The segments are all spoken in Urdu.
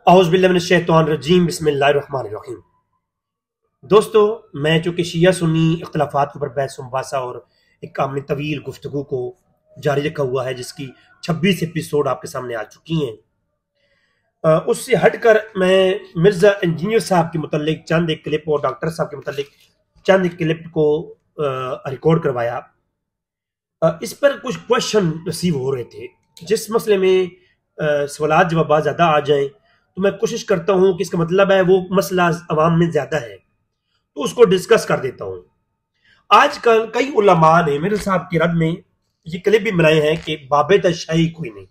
اعوذ باللہ من الشیطان الرجیم بسم اللہ الرحمن الرحیم۔ دوستو، میں چونکہ شیعہ سنی اختلافات کے اوپر بحث مباحثہ اور ایک کامل طویل گفتگو کو جاری رکھا ہوا ہے، جس کی 26 ایپیسوڈ آپ کے سامنے آ چکی ہیں، اس سے ہٹ کر میں مرزا انجینئر صاحب کے متعلق چند ایک کلپ اور ڈاکٹر صاحب کے متعلق چند ایک کلپ کو ریکارڈ کروایا۔ اس پر کچھ کوشچن ریسیو ہو رہے تھے، جس مسئلے میں سوالات جوابات زیادہ آ جائیں تو میں کوشش کرتا ہوں کہ اس کا مطلب ہے وہ مسئلہ عوام میں زیادہ ہے تو اس کو ڈسکس کر دیتا ہوں۔ آج کل کئی علماء نے میرے صاحب کی رد میں یہ کلپ بھی بنائے ہیں کہ باب تشیع کوئی نہیں۔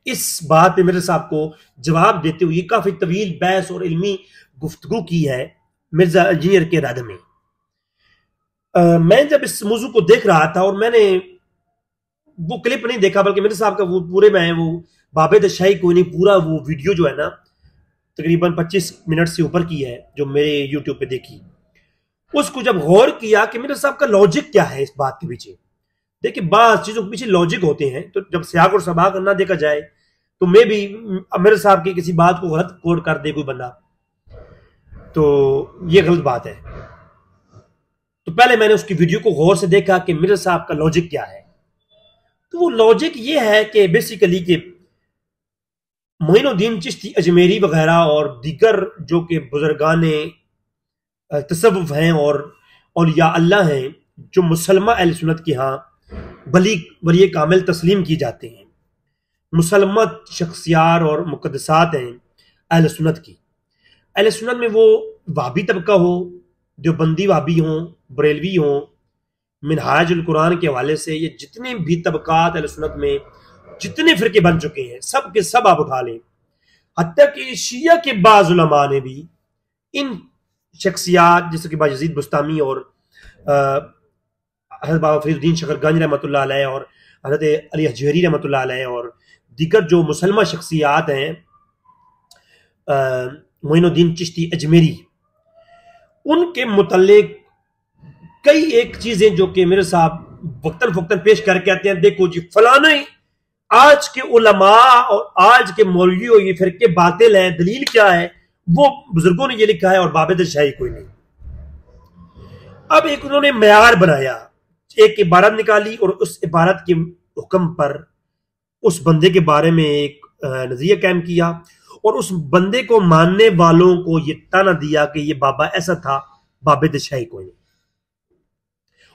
اس بات پہ میرے صاحب کو جواب دیتے ہوئے کافی طویل بحث اور علمی گفتگو کی ہے مرزا انجینئر کے رد میں۔ میں جب اس موضوع کو دیکھ رہا تھا اور میں نے وہ کلپ نہیں دیکھا بلکہ میرے صاحب کا وہ پورے میں وہ باب تشیع کوئی نہیں پورا وہ ویڈیو جو ہے نا تقریباً 25 منٹ سے اوپر کی ہے جو میرے یوٹیوب پہ دیکھی، اس کو جب غور کیا کہ میرے صاحب کا لاجک کیا ہے اس بات کے پیچھے۔ دیکھیں، بعض چیزوں کے پیچھے لاجک ہوتے ہیں، تو جب سیاق اور سباق نہ دیکھا جائے تو میں بھی میرے صاحب کی کسی بات کو غلط کوڈ کر دے کوئی بندہ تو یہ غلط بات ہے۔ تو پہلے میں نے اس کی ویڈیو کو غور سے دیکھا کہ میرے صاحب کا لاجک کیا ہے۔ تو وہ لاجک یہ ہے کہ بیسیکلی کہ معین الدین چشتی اجمیری وغیرہ اور دیگر جو کہ بزرگان تصوف ہیں اور اولیاء اللہ ہیں جو مسلمہ اہل سنت کے ہاں ولی کامل تسلیم کی جاتے ہیں، مسلمہ شخصیات اور مقدسات ہیں اہل سنت کی۔ اہل سنت میں وہ وہابی طبقہ ہو، دیوبندی وہابی ہوں، بریلوی ہوں، منہاج القرآن کے حوالے سے یہ جتنے بھی طبقات اہل سنت میں جتنے فرقے بن چکے ہیں سب کے سب آپ اٹھا لیں، حتیٰ کہ شیعہ کے بعض علماء نے بھی ان شخصیات جیسے کہ باجزید بستامی اور حضرت بابا فرید الدین شکرگنج رحمۃ اللہ علیہ اور حضرت علی حجویری رحمۃ اللہ علیہ اور دیگر جو مسلمہ شخصیات ہیں، معین الدین چشتی اجمیری، ان کے متعلق کئی ایک چیزیں جو کہ میرے صاحب وقتاً فوقتاً پیش کر کے آتے ہیں، دیکھو جی فلانے آج کے علماء اور آج کے مولوی اور یہ فرقے باطل ہیں، دلیل کیا ہے؟ وہ بزرگوں نے یہ لکھا ہے اور باب تشیع کوئی نہیں۔ اب ایک انہوں نے معیار بنایا، ایک عبارت نکالی اور اس عبارت کے حکم پر اس بندے کے بارے میں ایک نظریہ قائم کیا اور اس بندے کو ماننے والوں کو یہ تانا دیا کہ یہ بابا ایسا تھا، باب تشیع کوئی نہیں،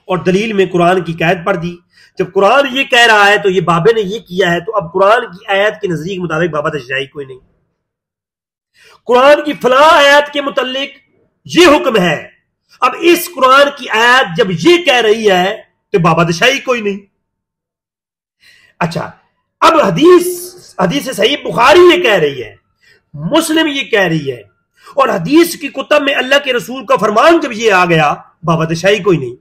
اور دلیل میں قرآن کی آیت پڑھ دی۔ جب قرآن یہ کہہ رہا ہے تو یہ بابے نے یہ کیا ہے، تو اب قرآن کی آیت کے نظریے کے مطابق باب تشیع کوئی نہیں۔ قرآن کی فلاں آیت کے متعلق یہ حکم ہے، اب اس قرآن کی آیت جب یہ کہہ رہی ہے تو باب تشیع کوئی نہیں۔ اچھا، اب حدیث صحیح بخاری یہ کہہ رہی ہے، مسلم یہ کہہ رہی ہے، اور حدیث کی کتب میں اللہ کے رسول کا فرمان جب یہ آ گیا، باب تشیع کوئی نہیں۔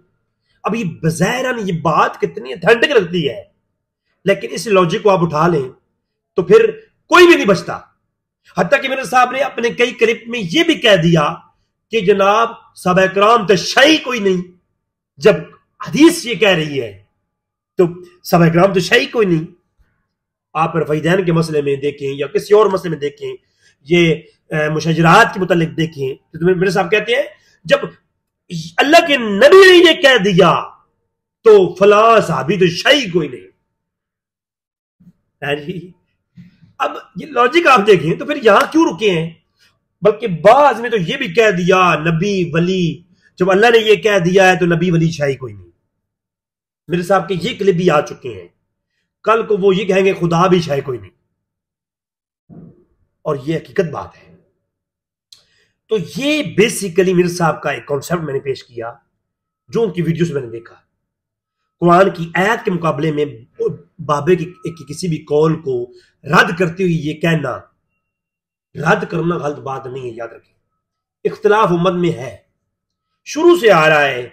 اب یہ بظاہراً یہ بات کتنی اتھینٹک لگتی ہے، لیکن اس لاجک کو آپ اٹھا لیں تو پھر کوئی بھی نہیں بچتا۔ حتیٰ کہ میرے صاحب نے اپنے کئی کلپ میں یہ بھی کہہ دیا کہ جناب صحابہ کرام تشیع کوئی نہیں، جب حدیث یہ کہہ رہی ہے تو صحابہ کرام تشیع کوئی نہیں۔ آپ رفیدین کے مسئلے میں دیکھیں یا کسی اور مسئلے میں دیکھیں، یہ مشاجرات کے متعلق دیکھیں، تو میرے صاحب کہتے ہیں جب اللہ کے نبی نے یہ کہہ دیا تو فلاں صحابی تشیع کوئی نہیں۔ اب یہ لاجک آپ دیکھیں تو پھر یہاں کیوں رکے ہیں؟ بلکہ بعض نے تو یہ بھی کہہ دیا نبی ولی، جب اللہ نے یہ کہہ دیا ہے تو نبی ولی شیع کوئی نہیں۔ میرے صاحب کے یہ کلپ بھی آ چکے ہیں، کل کو وہ یہ کہیں گے خدا بھی شیع کوئی نہیں، اور یہ حقیقت بات ہے۔ تو یہ بیسیکلی میرے صاحب کا ایک کانسیپٹ میں نے پیش کیا جو ان کی ویڈیوز میں نے دیکھا۔ قرآن کی آیت کے مقابلے میں بابے کی کسی بھی قول کو رد کرتے ہوئے یہ کہنا، رد کرنا غلط بات نہیں ہے، یاد رکھیں۔ اختلاف امت میں ہے، شروع سے آ رہا ہے۔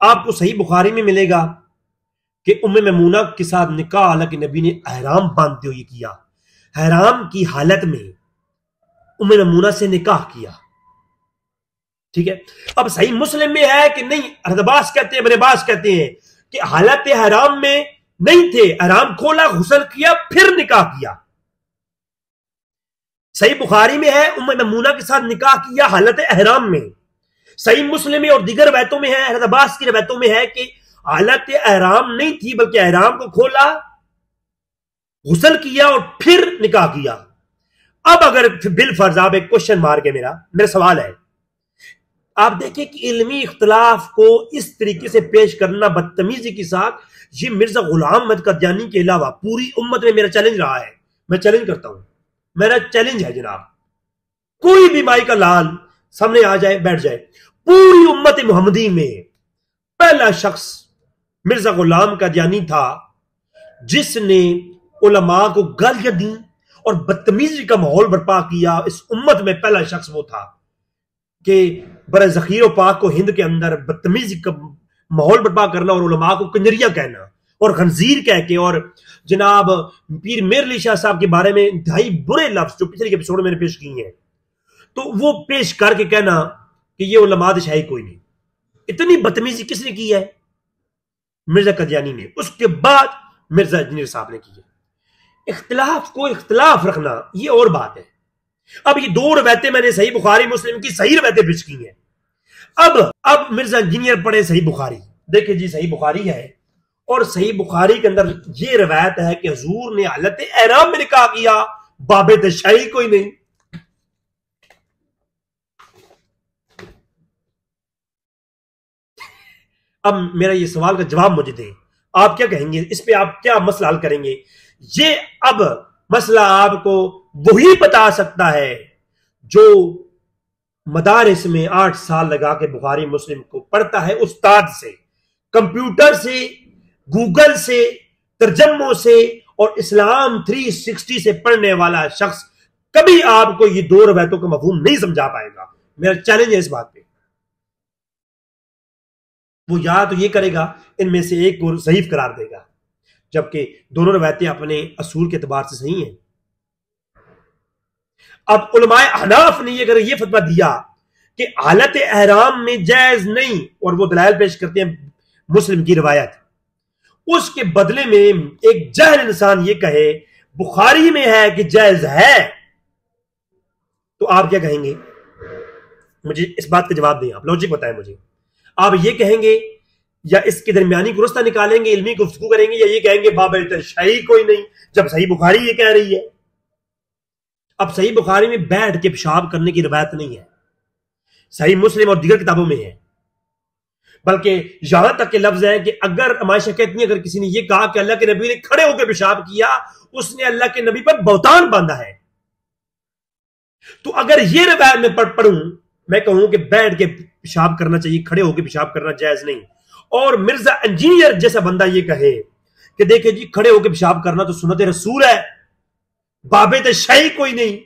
آپ کو صحیح بخاری میں ملے گا کہ ام میمونہ کے ساتھ نکاح اللہ کے نبی نے احرام باندھتے ہوئے کیا، احرام کی حالت میں ام میمونہ سے نکاح کیا، ٹھیک ہے۔ اب صحیح مسلم میں ہے کہ نہیں، حضرت عباس کہتے ہیں، ابن عباس کہتے ہیں کہ حالت احرام میں نہیں تھے، احرام کھولا، غسل کیا، پھر نکاح کیا۔ صحیح بخاری میں ہے ام ممونہ کے ساتھ نکاح کیا حالت احرام میں. صحیح مسلم میں اور دیگر روایتوں میں ہے، حضرت عباس کی روایتوں میں ہے کہ حالت احرام نہیں تھی بلکہ احرام کو کھولا، غسل کیا اور پھر نکاح کیا. اب اگر بالفرض آپ ایک کوشچن مار کے میرا سوال ہے، آپ دیکھیں کہ علمی اختلاف کو اس طریقے سے پیش کرنا بدتمیزی کے ساتھ، یہ مرزا غلام احمد قادیانی کے علاوہ پوری امت میں میرا چیلنج رہا ہے. میں چیلنج کرتا ہوں، میرا چیلنج ہے جناب، کوئی بھی مائی کا لال سامنے آ جائے بیٹھ جائے، پوری امت محمدی میں پہلا شخص مرزا غلام قادیانی تھا جس نے علماء کو گالیاں دیں اور بدتمیزی کا ماحول برپا کیا. اس امت میں پہلا شخص وہ تھا کہ برے ذخیر و پاک کو ہند کے اندر بدتمیزی کا ماحول برپا کرنا اور علماء کو کنجریہ کہنا اور خنزیر کہہ کے، اور جناب پیر میر علی شاہ صاحب کے بارے میں انتہائی برے لفظ جو پچھلے ایپیسوڈ میں نے پیش کیے ہیں، تو وہ پیش کر کے کہنا کہ یہ علماء شاہی کوئی نہیں. اتنی بدتمیزی کس نے کی ہے؟ مرزا قادیانی نے. اس کے بعد مرزا انجینئر صاحب نے کی ہے. اختلاف کو اختلاف رکھنا یہ اور بات ہے. اب یہ دو روایتیں میں نے صحیح بخاری مسلم کی صحیح روایتیں پیش کی ہیں. اب مرزا انجینئر پڑھے صحیح بخاری. دیکھیں جی صحیح بخاری ہے، اور صحیح بخاری کے اندر یہ روایت ہے کہ حضور نے حالت احرام میں نکاح کیا، باب شاہی کوئی نہیں. اب میرا یہ سوال کا جواب مجھے دیں، آپ کیا کہیں گے اس پہ؟ آپ کیا مسئلہ حل کریں گے؟ یہ اب مسئلہ آپ کو وہی بتا سکتا ہے جو مدارس میں 8 سال لگا کے بخاری مسلم کو پڑھتا ہے، استاد سے، کمپیوٹر سے، گوگل سے، ترجموں سے اور اسلام 360 سے پڑھنے والا شخص کبھی آپ کو یہ دو روایتوں کا مفہوم نہیں سمجھا پائے گا. میرا چیلنج ہے اس بات پہ. وہ یا تو یہ کرے گا ان میں سے ایک کو ضعیف قرار دے گا، جبکہ دونوں روایتیں اپنے اصول کے اعتبار سے صحیح ہیں. اب علماء احناف نے اگر یہ فتویٰ دیا کہ حالت احرام میں جائز نہیں، اور وہ دلائل پیش کرتے ہیں مسلم کی روایت، اس کے بدلے میں ایک جاہل انسان یہ کہے بخاری میں ہے کہ جائز ہے، تو آپ کیا کہیں گے؟ مجھے اس بات کا جواب دیں، آپ لوجک بتائیں مجھے. آپ یہ کہیں گے یا اس کے درمیانی کو رستہ نکالیں گے، علمی گفتگو کریں گے، یا یہ کہیں گے باب شاہی کوئی نہیں، جب صحیح بخاری یہ کہہ رہی ہے؟ اب صحیح بخاری میں بیٹھ کے پیشاب کرنے کی روایت نہیں ہے، صحیح مسلم اور دیگر کتابوں میں ہے. بلکہ یہاں تک کہ لفظ ہے کہ اگر عائشہ کہتی ہیں اگر کسی نے یہ کہا کہ اللہ کے نبی نے کھڑے ہو کے پیشاب کیا، اس نے اللہ کے نبی پر بہتان باندھا ہے. تو اگر یہ روایت میں پڑھوں، میں کہوں کہ بیٹھ کے پیشاب کرنا چاہیے، کھڑے ہو کے پیشاب کرنا جائز نہیں، اور مرزا انجینئر جیسا بندہ یہ کہے کہ دیکھیں جی کھڑے ہو کے پیشاب کرنا تو سنت رسول ہے، باب شاہی کوئی نہیں.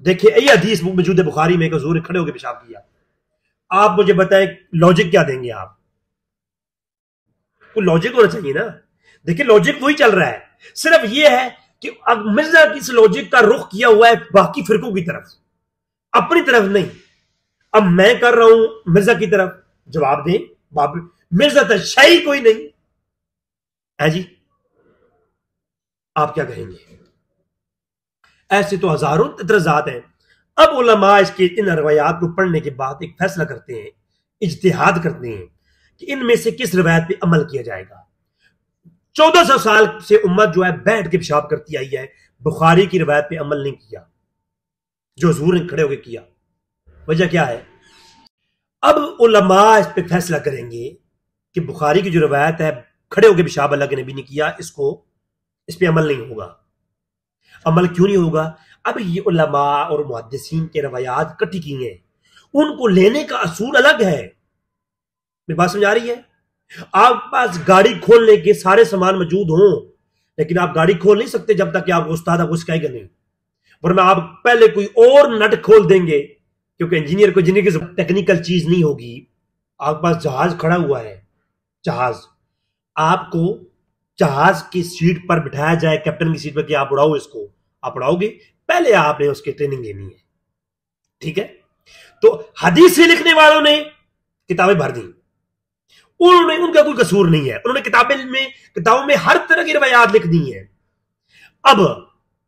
دیکھیں یہ حدیث موجود ہے بخاری میں کہ حضور نے کھڑے ہو کے پیشاب کیا. آپ مجھے بتائیں لاجک کیا دیں گے؟ آپ کوئی لاجک ہونا چاہیے نا. دیکھیں لاجک وہی چل رہا ہے، صرف یہ ہے کہ اب مرزا کی اس لاجک کا رخ کیا ہوا ہے باقی فرقوں کی طرف، اپنی طرف نہیں. اب میں کر رہا ہوں مرزا کی طرف. جواب دیں، مرزا تو شاہی کوئی نہیں ہے جی. آپ کیا کہیں گے؟ ایسے تو ہزاروں اعتراضات ہیں. اب علماء اس کے ان روایات کو پڑھنے کے بعد ایک فیصلہ کرتے ہیں، اجتہاد کرتے ہیں کہ ان میں سے کس روایت پہ عمل کیا جائے گا. 1400 سال سے امت جو ہے بیٹھ کے پیشاب کرتی آئی ہے، بخاری کی روایت پہ عمل نہیں کیا جو حضور نے کھڑے ہو کے کیا. وجہ کیا ہے؟ اب علماء اس پہ فیصلہ کریں گے کہ بخاری کی جو روایت ہے کھڑے ہو کے پیشاب اللہ کے نبی نے کیا، اس پہ عمل نہیں ہوگا. عمل کیوں نہیں ہوگا؟ اب یہ علماء اور محدثین کے روایات کٹھی کی ہیں، ان کو لینے کا اصول الگ ہے. میری بات سمجھ آ رہی ہے؟ آپ پاس گاڑی کھولنے کے سارے سامان موجود ہوں، لیکن آپ گاڑی کھول نہیں سکتے جب تک کہ آپ استاد آپ کو سکھائے گا نہیں، ورنہ آپ پہلے کوئی اور نٹ کھول دیں گے، کیونکہ انجینئر کو جنہیں کی ٹیکنیکل چیز نہیں ہوگی. آپ پاس جہاز کھڑا ہوا ہے، جہاز، آپ کو جہاز کی سیٹ پر بٹھایا جائے، کیپٹن کی سیٹ پر کہ آپ اڑاؤ اس کو، آپ اڑاؤ گے؟ پہلے آپ نے اس کی ٹریننگ لینی ہے. ٹھیک ہے؟ تو حدیث سے لکھنے والوں نے کتابیں بھر دیں، ان کا کوئی قصور نہیں ہے، انہوں نے کتابوں میں ہر طرح کی روایات لکھ دی ہیں. اب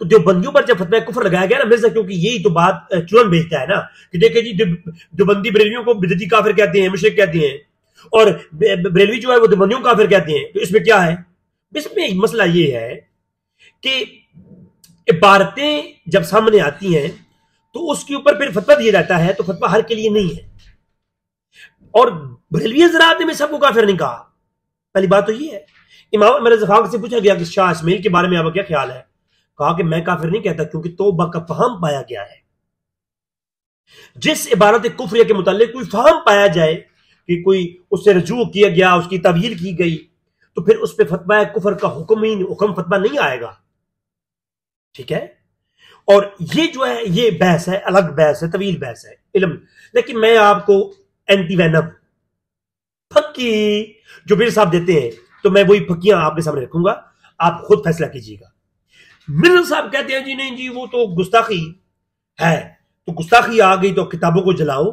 تو دیوبندیوں پر جب فتویٰ کفر لگایا گیا نا مرزا، کیونکہ یہی تو بات چرن بھیجتا ہے نا کہ دیکھیں جی دیوبندی بریلویوں کو بدعتی کافر کہتے ہیں، مشرک کہتے ہیں، اور بریلوی جو ہے وہ دیوبندیوں کو کافر کہتے ہیں، تو اس میں کیا ہے؟ اس میں مسئلہ یہ ہے کہ عبارتیں جب سامنے آتی ہیں تو اس کے اوپر پھر فتویٰ دیا جاتا ہے، تو فتویٰ ہر کے لیے نہیں ہے، اور بریلوی حضرات نے سب کو کافر نہیں کہا۔ پہلی بات تو یہ ہے۔ امام میرے زفاق سے پوچھا گیا کہ شاہ اسماعیل کے بارے میں آپ کا کیا خیال ہے؟ کہا کہ میں کافر نہیں کہتا، کیونکہ توبہ کا فہم پایا گیا ہے۔ جس عبارت کفریہ کے متعلق کوئی فہم پایا جائے کہ کوئی اس سے رجوع کیا گیا، اس کی تعویل کی گئی، تو پھر اس پہ فتویٰ کفر کا حکم فتویٰ نہیں آئے گا، ٹھیک ہے؟ اور یہ جو ہے یہ بحث ہے، الگ بحث ہے، طویل بحث ہے علم۔ لیکن میں آپ کو اینٹی وینم پھکی جو مرزا صاحب دیتے ہیں، تو میں وہی پھکیاں آپ کے سامنے رکھوں گا، آپ خود فیصلہ کیجیے گا۔ مرزا صاحب کہتے ہیں جی نہیں جی وہ تو گستاخی ہے، تو گستاخی آ گئی تو کتابوں کو جلاؤ،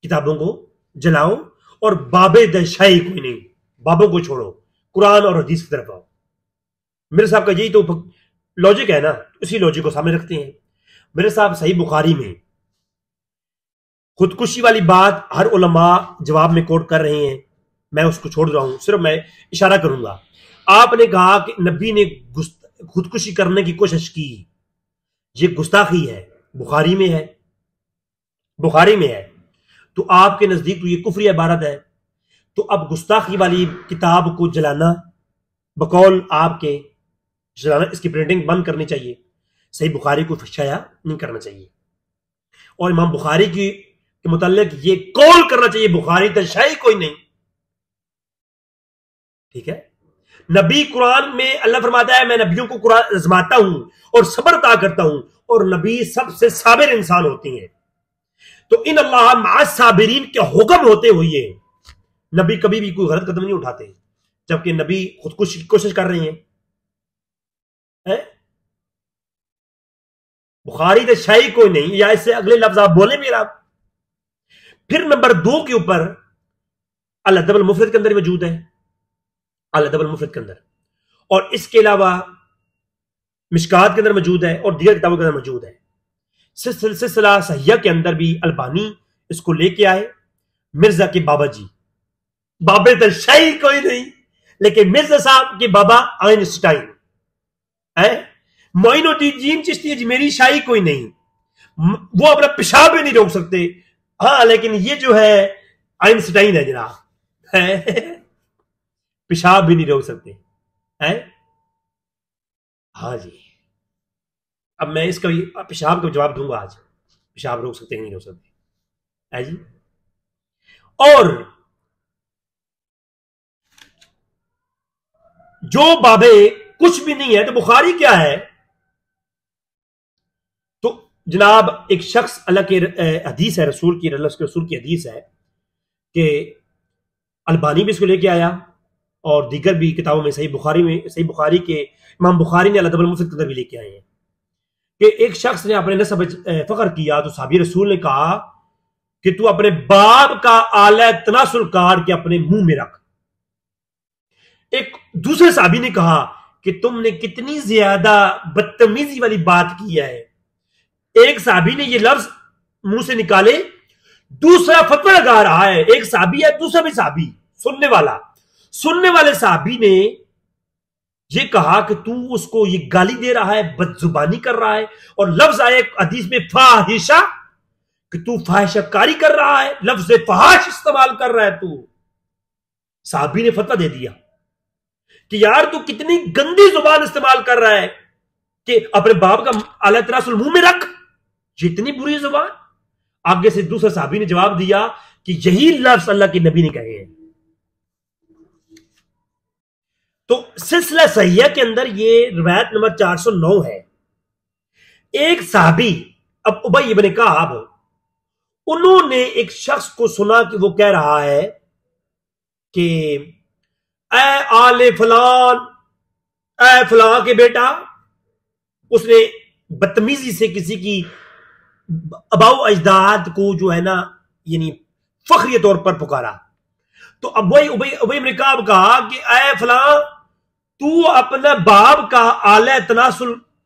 کتابوں کو جلاؤ، اور بابے دشائی کوئی نہیں، بابوں کو چھوڑو، قرآن اور حدیث کی طرف آؤ۔ مرزا صاحب کا یہی تو لاجک ہے نا، اسی لاجک کو سامنے رکھتے ہیں۔ مرزا صاحب صحیح بخاری میں خودکشی والی بات ہر علماء جواب میں کوٹ کر رہے ہیں، میں اس کو چھوڑ رہا ہوں، صرف میں اشارہ کروں گا۔ آپ نے کہا کہ نبی نے خودکشی کرنے کی کوشش کی، یہ گستاخی ہے، بخاری میں ہے، بخاری میں ہے، تو آپ کے نزدیک تو یہ کفری عبارت ہے، تو اب گستاخی والی کتاب کو جلانا بقول آپ کے جلانا، اس کی پرنٹنگ بند کرنی چاہیے، صحیح بخاری کو شائع نہیں کرنا چاہیے، اور امام بخاری کے متعلق یہ قول کرنا چاہیے بخاری تشیع کوئی نہیں، ٹھیک ہے؟ نبی قرآن میں اللہ فرماتا ہے میں نبیوں کو قرآن آزماتا ہوں اور صبر عطا کرتا ہوں، اور نبی سب سے صابر انسان ہوتی ہیں، تو ان اللہ مع الصابرین کے حکم ہوتے ہوئے نبی کبھی بھی کوئی غلط قدم نہیں اٹھاتے، جبکہ نبی خودکشی کی کوشش کر رہے ہیں۔ بخاری تشیع کوئی نہیں، یا اس سے اگلے لفظ آپ بولیں بھی آپ۔ پھر نمبر 2 کے اوپر الادب المفرد کے اندر موجود ہے، الادب المفرد کے اندر، اور اس کے علاوہ مشکات کے اندر موجود ہے، اور دیگر کتابوں کے اندر موجود ہے۔ سلسلہ صحیحہ کے اندر بھی البانی اس کو لے کے آئے۔ مرزا کے بابا جی، بابے تشیع کوئی نہیں، لیکن مرزا صاحب کے بابا آئنسٹائن، معین الدین چشتی اجمیری شاہی کوئی نہیں، وہ اپنا پیشاب بھی نہیں روک سکتے، ہاں لیکن یہ جو ہے آئنسٹائن ہے جناب، پیشاب بھی نہیں روک سکتے، ہاں جی۔ اب میں اس کا پیشاب کا جواب دوں گا آج، پیشاب روک سکتے نہیں روک سکتے، ہے جی۔ اور جو بابے کچھ بھی نہیں ہے، تو بخاری کیا ہے؟ تو جناب ایک شخص اللہ کے حدیث ہے، رسول کی، اللہ کے رسول کی حدیث ہے کہ البانی بھی اس کو لے کے آیا، اور دیگر بھی کتابوں میں، صحیح بخاری کے امام بخاری نے الادب المفرد کے اندر بھی لے کے آئے ہیں کہ ایک شخص نے اپنے نسب فخر کیا، تو صحابی رسول نے کہا کہ تو اپنے باپ کا آلہ تناسل کاٹ کے اپنے منہ میں رکھ۔ ایک دوسرے صحابی نے کہا کہ تم نے کتنی زیادہ بدتمیزی والی بات کی ہے۔ ایک صحابی نے یہ لفظ منہ سے نکالے، دوسرا فتویٰ لگا رہا ہے، ایک صحابی ہے دوسرا بھی صحابی، سننے والے صحابی نے یہ کہا کہ تو اس کو یہ گالی دے رہا ہے، بد زبانی کر رہا ہے، اور لفظ آئے حدیث میں فاحشہ، کہ تو فاحشہ کاری کر رہا ہے، لفظ فحاش استعمال کر رہا ہے تو۔ صحابی نے فتویٰ دے دیا کہ یار تو کتنی گندی زبان استعمال کر رہا ہے کہ اپنے باپ کا آلہ تناسل منہ میں رکھ، یہ اتنی بری زبان۔ آگے سے دوسرا صحابی نے جواب دیا کہ یہی لفظ اللہ کے نبی نے کہے ہیں۔ تو سلسلہ صحیحہ کے اندر یہ روایت نمبر 409 ہے۔ ایک صحابی اب ابی ابن کعب، انہوں نے ایک شخص کو سنا کہ وہ کہہ رہا ہے کہ اے آل فلان، اے فلاں کے بیٹا، اس نے بدتمیزی سے کسی کی اباؤ اجداد کو جو ہے نا یعنی فخری طور پر پکارا، تو ابی ابن کعب کہا کہ اے فلاں، تو اپنے باپ کا آلہ تناسل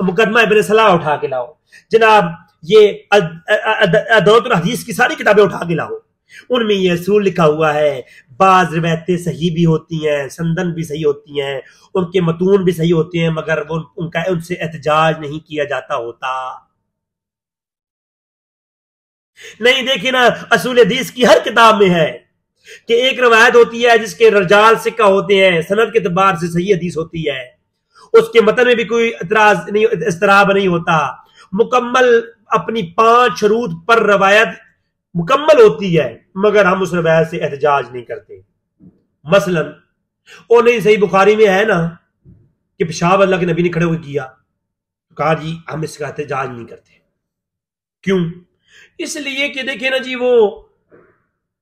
مقدمہ ابن صلاح اٹھا کے لاؤ جناب، یہ ادوات الحدیث کی ساری کتابیں اٹھا کے لاؤ، ان میں یہ اصول لکھا ہوا ہے۔ بعض روایتیں صحیح بھی ہوتی ہیں، سندن بھی صحیح ہوتی ہیں، ان کے متون بھی صحیح ہوتے ہیں، مگر وہ ان سے احتجاج نہیں کیا جاتا ہوتا۔ نہیں دیکھیں نا، اصول حدیث کی ہر کتاب میں ہے کہ ایک روایت ہوتی ہے جس کے رجال سکہ ہوتے ہیں، سند کے اعتبار سے صحیح حدیث ہوتی ہے، اس کے متن میں بھی کوئی اعتراض نہیں، اضطراب نہیں ہوتا، مکمل اپنی 5 شروط پر روایت مکمل ہوتی ہے، مگر ہم اس روایت سے احتجاج نہیں کرتے۔ مثلا او نہیں، صحیح بخاری میں ہے نا کہ پیشاب اللہ کے نبی نے کھڑے ہوئے کیا، کہا جی ہم اس کا احتجاج نہیں کرتے۔ کیوں؟ اس لیے کہ دیکھیں نا جی، وہ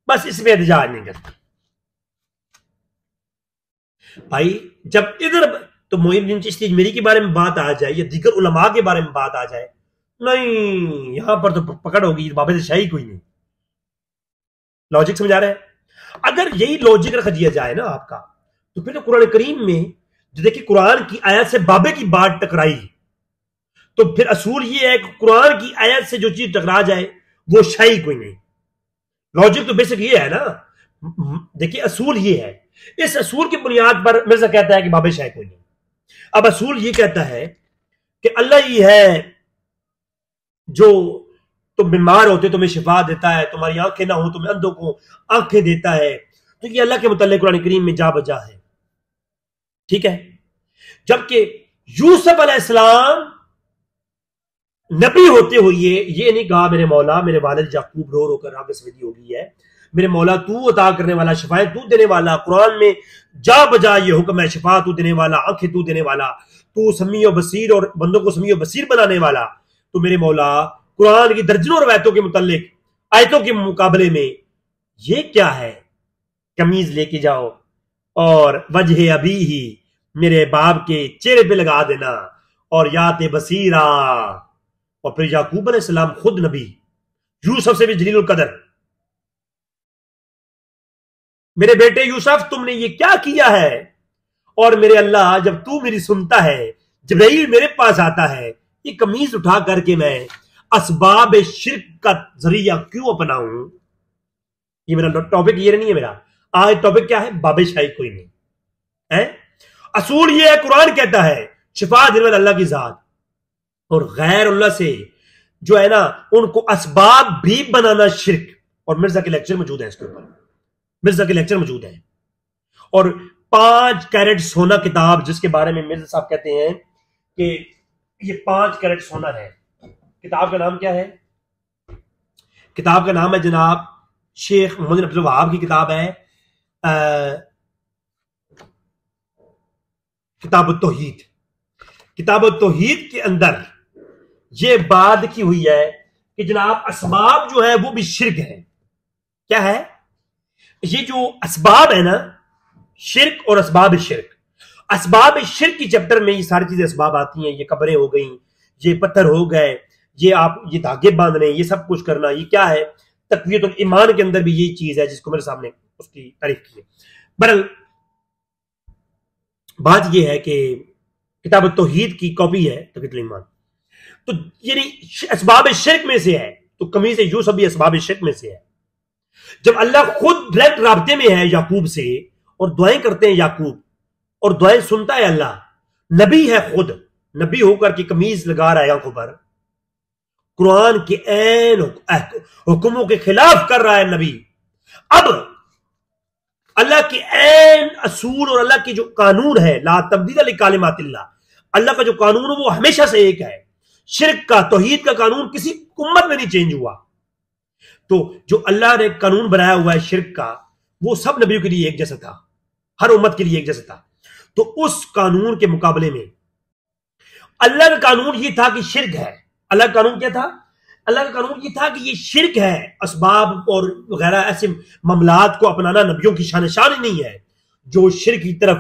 بس اس میں احتجاج نہیں کرتے۔ بھائی جب ادھر تو معین بن چشتی اجمیری کے بارے میں بات آ جائے یا دیگر علماء کے بارے میں بات آ جائے، نہیں یہاں پر تو پکڑ ہوگی بابا سے شاہی کوئی نہیں۔ لاجک سمجھا رہے ہیں؟ اگر یہی لاجک رکھ دیا جائے نا آپ کا، تو پھر تو قرآن کریم میں جو دیکھیں قرآن کی آیت سے بابے کی بات ٹکرائی، تو پھر اصول یہ ہے کہ قرآن کی آیت سے جو چیز ٹکرا جائے وہ شاہی کوئی نہیں۔ لاجک تو بیسک یہ ہے نا، دیکھیں اصول یہ ہے، اس اصول کی بنیاد پر مرزا کہتا ہے کہ بابے شاہی کوئی نہیں۔ اب اصول یہ کہتا ہے کہ اللہ ہی ہے جو تم بیمار ہوتے تمہیں شفا دیتا ہے، تمہاری آنکھیں نہ ہو تمہیں اندھوں کو آنکھیں دیتا ہے، تو یہ اللہ کے متعلق قرآن کریم میں جا بجا ہے، ٹھیک ہے۔ جبکہ یوسف علیہ السلام نبی ہوتے ہوئے یہ نہیں کہا میرے مولا میرے والد یعقوب رو رو کر آنکھ سفیدی ہو گئی ہے، میرے مولا تو عطا کرنے والا، شفائیں تو دینے والا، قرآن میں جا بجا یہ حکم ہے، شفا تو دینے والا، آنکھیں تو دینے والا، تو سمیع و بصیر اور بندوں کو سمیع و بصیر بنانے والا، تو میرے مولا قرآن کی درجنوں روایتوں کے متعلق آیتوں کے مقابلے میں یہ کیا ہے؟ قمیض لے کے جاؤ اور وجہ ابی ہی میرے باپ کے چہرے پہ لگا دینا، اور یات بصیرہ، اور پھر یعقوب علیہ السلام خود نبی، یوسف سے بھی جلیل القدر، میرے بیٹے یوسف تم نے یہ کیا کیا ہے؟ اور میرے اللہ جب تو میری سنتا ہے، جبرائیل میرے پاس آتا ہے، یہ قمیض اٹھا کر کے میں اسباب شرک کا ذریعہ کیوں اپناؤں؟ یہ میرا ٹاپک یہ نہیں ہے، میرا آج ٹاپک کیا ہے؟ باب شاہی کوئی نہیں ہے۔ اصول یہ ہے، قرآن کہتا ہے شفا دینے والا اللہ کی ذات، اور غیر اللہ سے جو ہے نا ان کو اسباب بھی بنانا شرک، اور مرزا کے لیکچر موجود ہے اس کے اوپر، مرزا کے لیکچر موجود ہے، اور 5 کیرٹ سونا کتاب جس کے بارے میں مرزا صاحب کہتے ہیں کہ یہ 5 کیرٹ سونا ہے، کتاب کا نام کیا ہے؟ کتاب کا نام ہے جناب شیخ محمد عبد الوہاب کی کتاب ہے کتاب التوحید۔ کتاب التوحید کے اندر یہ بات کی ہوئی ہے کہ جناب اسباب جو ہے وہ بھی شرک ہے۔ کیا ہے؟ یہ جو اسباب ہے نا، شرک اور اسباب شرک، اسباب شرک کی چیپٹر میں یہ ساری چیزیں اسباب آتی ہیں، یہ قبریں ہو گئیں، یہ پتھر ہو گئے، یہ آپ یہ دھاگے باندھنے، یہ سب کچھ کرنا، یہ کیا ہے؟ تقویت الایمان کے اندر بھی یہی چیز ہے جس کو میرے سامنے اس کی تعریف کی ہے۔ بہرحال بات یہ ہے کہ کتاب التوحید کی کاپی ہے تقویت الایمان، تو یعنی اسباب شرک میں سے ہے، تو قمیص یوسف بھی اسباب شرک میں سے ہے۔ جب اللہ خود ڈائریکٹ رابطے میں ہے یعقوب سے، اور دعائیں کرتے ہیں یعقوب، اور دعائیں سنتا ہے اللہ، نبی ہے خود، نبی ہو کر کے قمیض لگا رہا ہے آنکھوں پر، قرآن کے عین حکموں کے خلاف کر رہا ہے نبی۔ اب اللہ کے عین اصول اور اللہ کی جو قانون ہے، لا تبدیل لکلمات اللہ، اللہ کا جو قانون ہے وہ ہمیشہ سے ایک ہے، شرک کا، توحید کا قانون کسی امت میں نہیں چینج ہوا۔ تو جو اللہ نے قانون بنایا ہوا ہے شرک کا، وہ سب نبیوں کے لیے ایک جیسا تھا، ہر امت کے لیے ایک جیسا تھا۔ تو اس قانون کے مقابلے میں اللہ کا قانون یہ تھا کہ شرک ہے۔ اللہ کا قانون کیا تھا؟ اللہ کا قانون یہ تھا کہ یہ شرک ہے، اسباب اور وغیرہ ایسے معاملات کو اپنانا نبیوں کی شان نہیں ہے۔ جو شرک کی طرف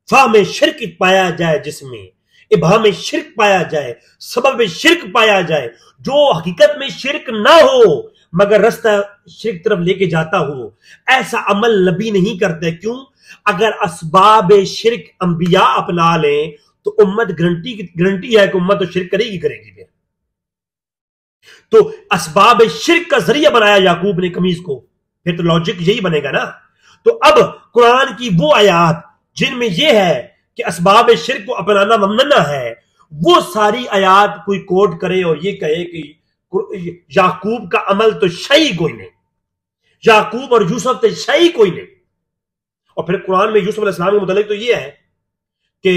فہم شرک پایا جائے، جس میں ابہام شرک پایا جائے، سبب شرک پایا جائے، جو حقیقت میں شرک نہ ہو مگر رستہ شرک طرف لے کے جاتا ہو، ایسا عمل نبی نہیں کرتے۔ کیوں؟ اگر اسباب شرک انبیاء اپنا لیں تو امت گارنٹی ہے کہ امت تو شرک کرے گی پھر تو اسباب شرک کا ذریعہ بنایا یعقوب نے قمیض کو، پھر تو لاجک یہی بنے گا نا۔ تو اب قرآن کی وہ آیات جن میں یہ ہے کہ اسباب شرک کو اپنانا ممنوع ہے، وہ ساری آیات کوئی کوٹ کرے اور یہ کہے کہ یعقوب کا عمل تو شیء کوئی نہیں، یعقوب اور یوسف تو شیء کوئی نہیں۔ اور پھر قرآن میں یوسف علیہ السلام کے متعلق تو یہ ہے کہ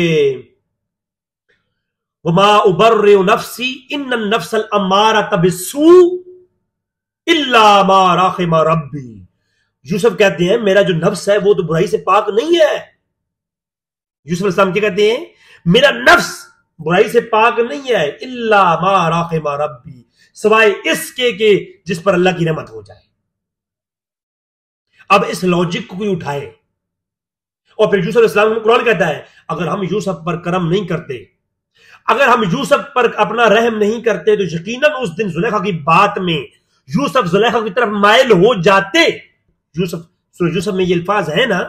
وَمَا أُبَرِّئُ نَفْسِي إِنَّ النَّفْسَ الْأَمَّارَةَ بِالسُّوءِ إِلَّا مَا رَحِمَ رَبِّي۔ یوسف کہتے ہیں میرا جو نفس ہے وہ تو برائی سے پاک نہیں ہے۔ یوسف علیہ السلام کیا کہتے ہیں؟ میرا نفس برائی سے پاک نہیں ہے، الا ما رحم ربی، سوائے اس کے کہ جس پر اللہ کی رحمت ہو جائے۔ اب اس لاجک کو کوئی اٹھائے اور پھر یوسف علیہ السلام کو قرآن کہتا ہے اگر ہم یوسف پر کرم نہیں کرتے، اگر ہم یوسف پر اپنا رحم نہیں کرتے تو یقیناً اس دن زلیخا کی بات میں یوسف زلیخا کی طرف مائل ہو جاتے۔ یوسف میں یہ الفاظ ہے نا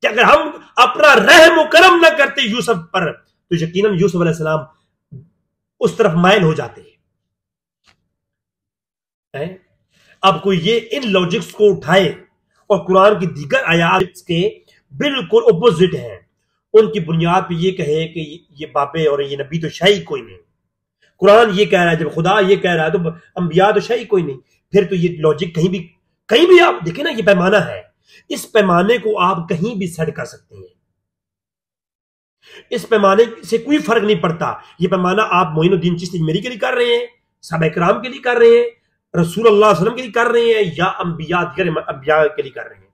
کہ اگر ہم اپنا رحم و کرم نہ کرتے یوسف پر تو یقیناً یوسف علیہ السلام اس طرف مائل ہو جاتے ہیں۔ اب کوئی یہ ان لاجکس کو اٹھائے اور قرآن کی دیگر آیات کے بالکل اپوزٹ ہیں، ان کی بنیاد پہ یہ کہے کہ یہ بابے اور یہ نبی تو شیء کوئی نہیں۔ قرآن یہ کہہ رہا ہے، جب خدا یہ کہہ رہا ہے تو انبیاء تو شیء کوئی نہیں، پھر تو یہ لاجک کہیں بھی آپ دیکھیں نا، یہ پیمانہ ہے، اس پیمانے کو آپ کہیں بھی سیٹ کر سکتے ہیں، اس پیمانے سے کوئی فرق نہیں پڑتا۔ یہ پیمانہ آپ معین الدین چشتی میری کے لیے کر رہے ہیں، صحابہ کرام کے لیے کر رہے ہیں، رسول اللہ صلی اللہ علیہ وسلم کے لیے کر رہے ہیں، یا انبیاء دیگر انبیاء کے لیے کر رہے ہیں۔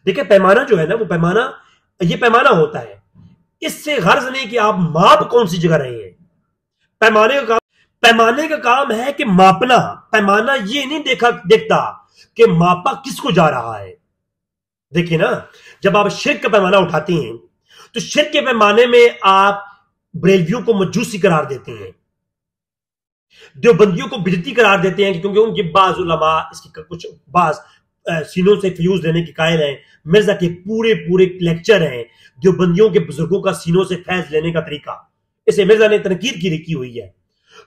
دیکھیں پیمانہ جو ہے نا، وہ یہ پیمانہ ہوتا ہے، اس سے غرض نہیں کہ آپ ماپ کون سی جگہ رہے ہیں۔ پیمانے کا کام ہے کہ ماپنا، پیمانہ یہ نہیں دیکھتا کہ ماپا کس کو جا رہا ہے۔ دیکھیں نا، جب آپ شرک کا پیمانہ اٹھاتے ہیں تو شرک کے پیمانے میں آپ بریلویوں کو مجوسی قرار دیتے ہیں، دیوبندیوں کو بدعتی قرار دیتے ہیں کیونکہ ان کے بعض علماء اس کی کچھ بعض سینوں سے فیوز لینے کے قائل ہیں۔ مرزا کے پورے لیکچر ہیں دیوبندیوں کے بزرگوں کا سینوں سے فیض لینے کا طریقہ، اسے مرزا نے تنقید کی ہوئی ہے۔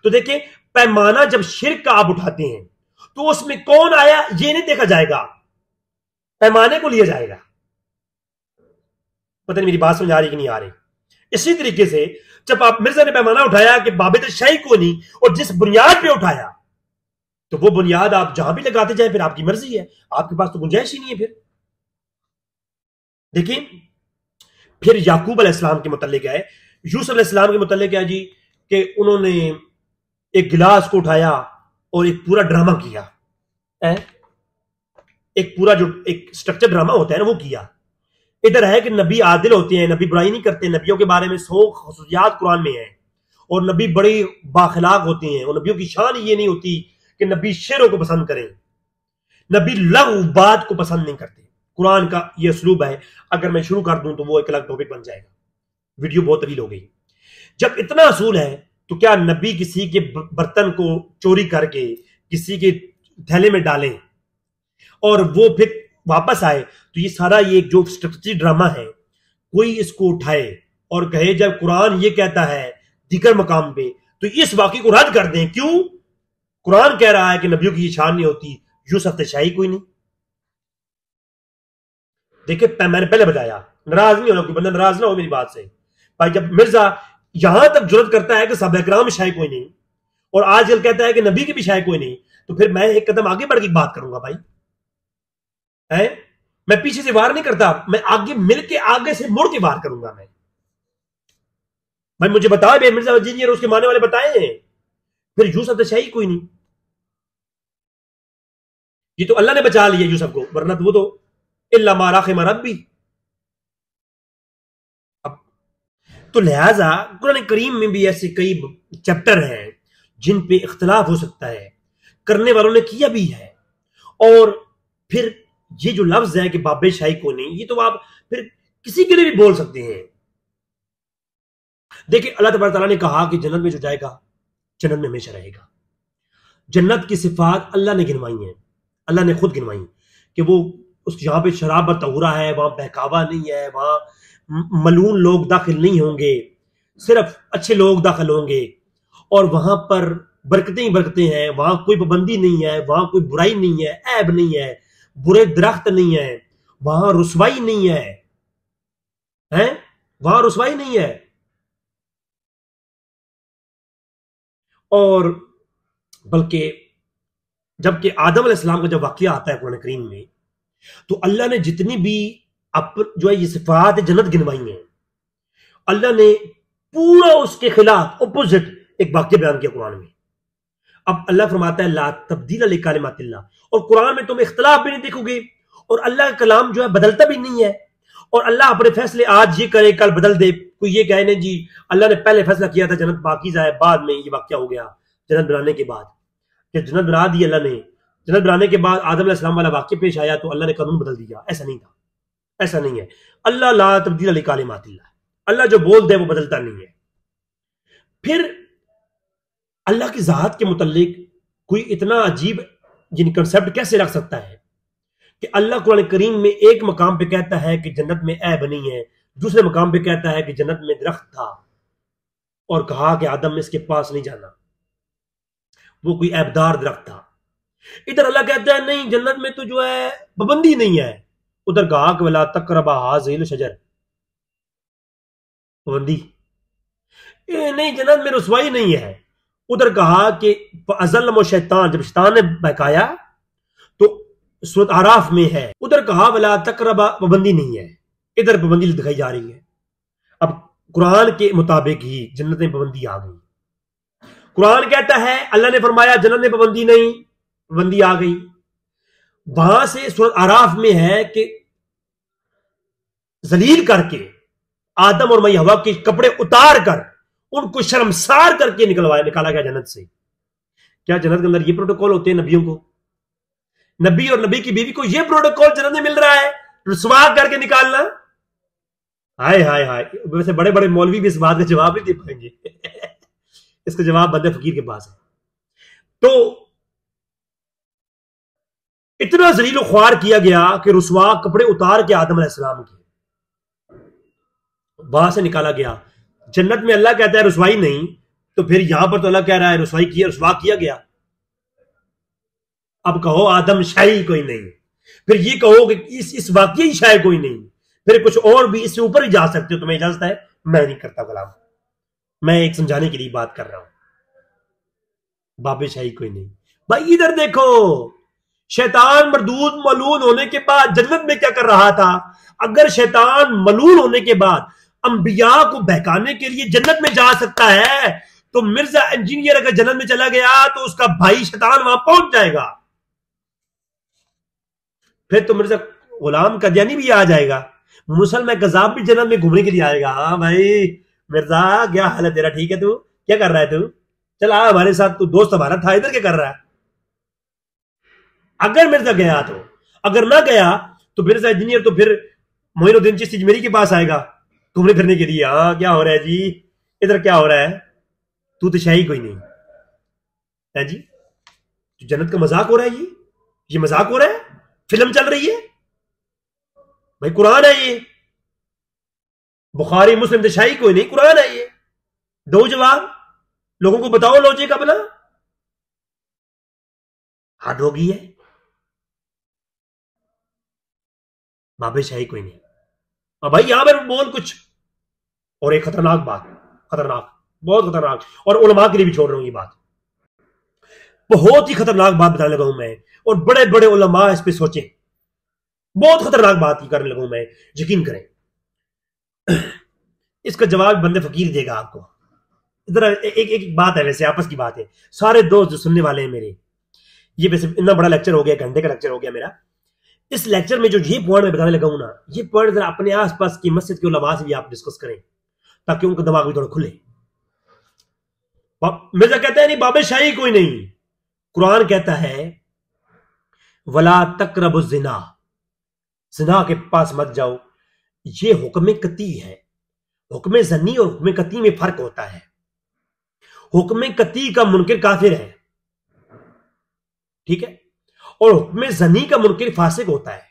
تو دیکھیں پیمانہ جب شرک کا آپ اٹھاتے ہیں تو اس میں کون آیا یہ نہیں دیکھا جائے گا، پیمانے کو لیا جائے گا۔ پتہ نہیں میری بات سمجھ آ رہی کہ نہیں آ رہی؟ اسی طریقے سے جب آپ مرزا نے پیمانہ اٹھایا کہ بابے شیء کو نہیں، اور جس بنیاد پہ اٹھایا تو وہ بنیاد آپ جہاں بھی لگاتے جائیں پھر آپ کی مرضی ہے، آپ کے پاس تو گنجائش ہی نہیں ہے۔ پھر دیکھیں پھر یعقوب علیہ السلام کے متعلق ہے، یوسف علیہ السلام کے متعلق ہے جی کہ انہوں نے ایک گلاس کو اٹھایا اور ایک پورا ڈرامہ کیا، ایک پورا جو ایک سٹرکچر ڈرامہ ہوتا ہے نا وہ کیا۔ ادھر ہے کہ نبی عادل ہوتے ہیں، نبی برائی نہیں کرتے، نبیوں کے بارے میں 100 خصوصیات قرآن میں ہیں، اور نبی بڑے باخلاق ہوتے ہیں، اور نبیوں کی شان یہ نہیں ہوتی کہ نبی شعروں کو پسند کریں، نبی لغو بات کو پسند نہیں کرتے۔ قرآن کا یہ اسلوب ہے، اگر میں شروع کر دوں تو وہ ایک الگ ٹاپک بن جائے گا، ویڈیو بہت طویل ہو گئی۔ جب اتنا اصول ہے تو کیا نبی کسی کے برتن کو چوری کر کے کسی کے تھیلے میں ڈالیں اور وہ پھر واپس آئے؟ تو یہ سارا یہ جو اسٹرکچر ڈرامہ ہے، کوئی اس کو اٹھائے اور کہے جب قرآن یہ کہتا ہے دیگر مقام پہ تو اس واقعے کو رد کر دیں۔ کیوں؟ قرآن کہہ رہا ہے کہ نبیوں کی یہ شان نہیں ہوتی، یوسف شیء کوئی نہیں۔ دیکھیں میں نے پہلے بتایا، ناراض نہیں ہونا، کوئی بندہ ناراض نہ ہو میری بات سے بھائی۔ جب مرزا یہاں تک جرات کرتا ہے کہ صحابہ کرام شیء کوئی نہیں، اور آج کل کہتا ہے کہ نبی کی بھی شیء کوئی نہیں، تو پھر میں ایک قدم آگے بڑھ کے بات کروں گا بھائی۔ میں پیچھے سے وار نہیں کرتا، میں آگے مل کے آگے سے مڑ کے وار کروں گا۔ میں بھائی مجھے بتائے بے مرزا وزیر اور اس کے ماننے والے بتائے ہیں، پھر یوسف شیء کوئی نہیں، یہ تو اللہ نے بچا لیا یوسف کو، ورنہ وہ تو الا ما رحم ربی۔ تو لہذا قرآن کریم میں بھی ایسے کئی چیپٹر ہیں جن پہ اختلاف ہو سکتا ہے، کرنے والوں نے کیا بھی ہے۔ اور پھر یہ جو لفظ ہے کہ بابے شیء کو نہیں، یہ تو آپ پھر کسی کے لیے بھی بول سکتے ہیں۔ دیکھیں اللہ تبارک تعالیٰ نے کہا کہ جنت میں جو جائے گا جنت میں ہمیشہ رہے گا۔ جنت کی صفات اللہ نے گنوائی ہیں، اللہ نے خود گنوائی کہ وہ یہاں پہ شراب طہورا ہے، وہاں بہکاوا نہیں ہے، وہاں ملعون لوگ داخل نہیں ہوں گے، صرف اچھے لوگ داخل ہوں گے اور وہاں پر برکتیں ہی برکتیں ہیں، وہاں کوئی پابندی نہیں ہے، وہاں کوئی برائی نہیں ہے، عیب نہیں ہے، برے درخت نہیں ہے، وہاں رسوائی نہیں ہے، وہاں رسوائی نہیں ہے۔ اور بلکہ جبکہ آدم علیہ السلام کا جب واقعہ آتا ہے قرآن کریم میں، تو اللہ نے جتنی بھی جو ہے یہ صفات جنت گنوائی ہیں، اللہ نے پورا اس کے خلاف اپوزٹ ایک واقعہ بیان کیا قرآن میں۔ اب اللہ فرماتا ہے لا تبدیل لکلمات اللہ، اور قرآن میں تم اختلاف بھی نہیں دیکھو گے، اور اللہ کا کلام جو ہے بدلتا بھی نہیں ہے، اور اللہ اپنے فیصلے آج یہ کرے کل بدل دے۔ کوئی یہ کہے نہیں جی اللہ نے پہلے فیصلہ کیا تھا جنت پاکیزہ ہے، بعد میں یہ واقعہ ہو گیا جنت بنانے کے بعد، کہ جنت بنا دی اللہ نے، جنت بنانے کے بعد آدم علیہ السلام والا واقعہ پیش آیا تو اللہ نے قانون بدل دیا۔ ایسا نہیں تھا، ایسا نہیں ہے۔ اللہ لا تبدیل لکلمات اللہ، اللہ جو بول دے وہ بدلتا نہیں ہے۔ پھر اللہ کی ذات کے متعلق کوئی اتنا عجیب کنسپٹ کیسے رکھ سکتا ہے کہ اللہ قرآن کریم میں ایک مقام پہ کہتا ہے کہ جنت میں عیب نہیں ہے، دوسرے مقام پہ کہتا ہے کہ جنت میں درخت تھا اور کہا کہ آدم میں اس کے پاس نہیں جانا، وہ کوئی عیبدار درخت تھا۔ ادھر اللہ کہتا ہے نہیں جنت میں تو جو ہے پابندی نہیں ہے، ادھر کہا کہ ولا تقربا هذه الشجر، پابندی نہیں، جنت میں رسوائی نہیں ہے۔ ادھر کہا کہ فَأَزَلَّهُ الشَّيْطَانُ، جب شیطان نے بہکایا تو سورۃ اعراف میں ہے، ادھر کہا ولا تقربا، پابندی نہیں ہے، ادھر پابندی دکھائی جا رہی ہے۔ اب قرآن کے مطابق ہی جنت میں پابندی آ گئی۔ قرآن کہتا ہے اللہ نے فرمایا جنت میں پابندی نہیں، پابندی آ گئی۔ وہاں سے سورۃ اعراف میں ہے کہ ذلیل کر کے آدم اور مئی حوا کے کپڑے اتار کر ان کو شرمسار کر کے نکالا گیا جنت سے۔ کیا جنت کے اندر یہ پروٹوکول ہوتے ہیں نبیوں کو؟ نبی اور نبی کی بیوی کو یہ پروٹوکول جنت میں مل رہا ہے رسوا کر کے نکالنا؟ ہائے ہائے ہائے، ویسے بڑے بڑے مولوی بھی اس بات کا جواب نہیں دے پائیں گے اس کا جواب بندے فقیر کے پاس ہے۔ تو اتنا ذلیل و خوار کیا گیا کہ رسوا کپڑے اتار کے آدم علیہ السلام کے وہاں سے نکالا گیا۔ جنت میں اللہ کہتا ہے رسوائی نہیں، تو پھر یہاں پر تو اللہ کہہ رہا ہے رسوائی کیا، رسوا کیا گیا۔ اب کہو آدم شاہی کوئی نہیں، پھر یہ کہو کہ اس واقعی شاہی کوئی نہیں، پھر کچھ اور بھی اس سے اوپر ہی جا سکتے ہو، تمہیں اجازت ہے؟ میں نہیں کرتا غلام، میں ایک سمجھانے کے لیے بات کر رہا ہوں، باب شاہی کوئی نہیں۔ بھائی ادھر دیکھو، شیطان مردود ملعون ہونے کے بعد جنت میں کیا کر رہا تھا؟ اگر شیطان ملعون ہونے کے بعد انبیاء کو بہکانے کے لیے جنت میں جا سکتا ہے تو مرزا انجینئر اگر جنت میں چلا گیا تو اس کا بھائی شیطان وہاں پہنچ جائے گا، پھر تو مرزا غلام قادیانی بھی آ جائے گا، مسلم کذاب بھی جنت میں گھومنے کے لیے آئے گا۔ ہاں بھائی مرزا کیا حال ہے تیرا، ٹھیک ہے، تو کیا کر رہا ہے، تو چل آ ہمارے ساتھ، تو دوست ہمارا تھا، ادھر کیا کر رہا ہے؟ اگر مرزا گیا تو، اگر نہ گیا تو مرزا انجینئر تو پھر معین الدین چشتی میری کے پاس آئے گا گھومنے پھرنے کے لیے۔ ہاں کیا ہو رہا ہے جی، ادھر کیا ہو رہا ہے، تو شاہی کوئی نہیں ہے جی، جنت کا مذاق ہو رہا ہے، یہ مذاق ہو رہا ہے، فلم چل رہی ہے بھائی، قرآن ہے یہ، بخاری مسلم شاہی کوئی نہیں، قرآن ہے یہ، دو جواب لوگوں کو بتاؤ لوجک اپنا، حد ہو گئی ہے، باب شاہی کوئی نہیں۔ اور بھائی یہاں پر بول کچھ اور ایک خطرناک بات، خطرناک، بہت خطرناک، اور علماء کے لیے بھی چھوڑ رہا ہوں یہ بات، بہت ہی خطرناک بات بتانے لگا ہوں میں، اور بڑے بڑے علماء اس پہ سوچیں، بہت خطرناک بات ہی کرنے لگا ہوں میں، یقین کریں۔ اس کا جواب بندے فقیر دے گا آپ کو۔ ادھر ایک بات ہے، ویسے آپس کی بات ہے، سارے دوست جو سننے والے ہیں میرے، یہ ویسے اتنا بڑا لیکچر ہو گیا، گھنٹے کا لیکچر ہو گیا میرا، اس لیکچر میں جو یہ پوائنٹ میں بتانے لگا ہوں نا، یہ پوائنٹ ذرا اپنے آس پاس کی مسجد کے علماء سے بھی آپ ڈسکس کریں تاکہ ان کا دماغ بھی تھوڑا کھلے۔ مرزا کہتا ہے نہیں باب شاہی کوئی نہیں، قرآن کہتا ہے ولا تقربوا الزنا، زنا کے پاس مت جاؤ، یہ حکم قطعی ہے۔ حکم زنی اور حکم قطعی میں فرق ہوتا ہے، حکم قطعی کا منکر کافر ہے، ٹھیک ہے، اور حکم زنی کا منکر فاسق ہوتا ہے۔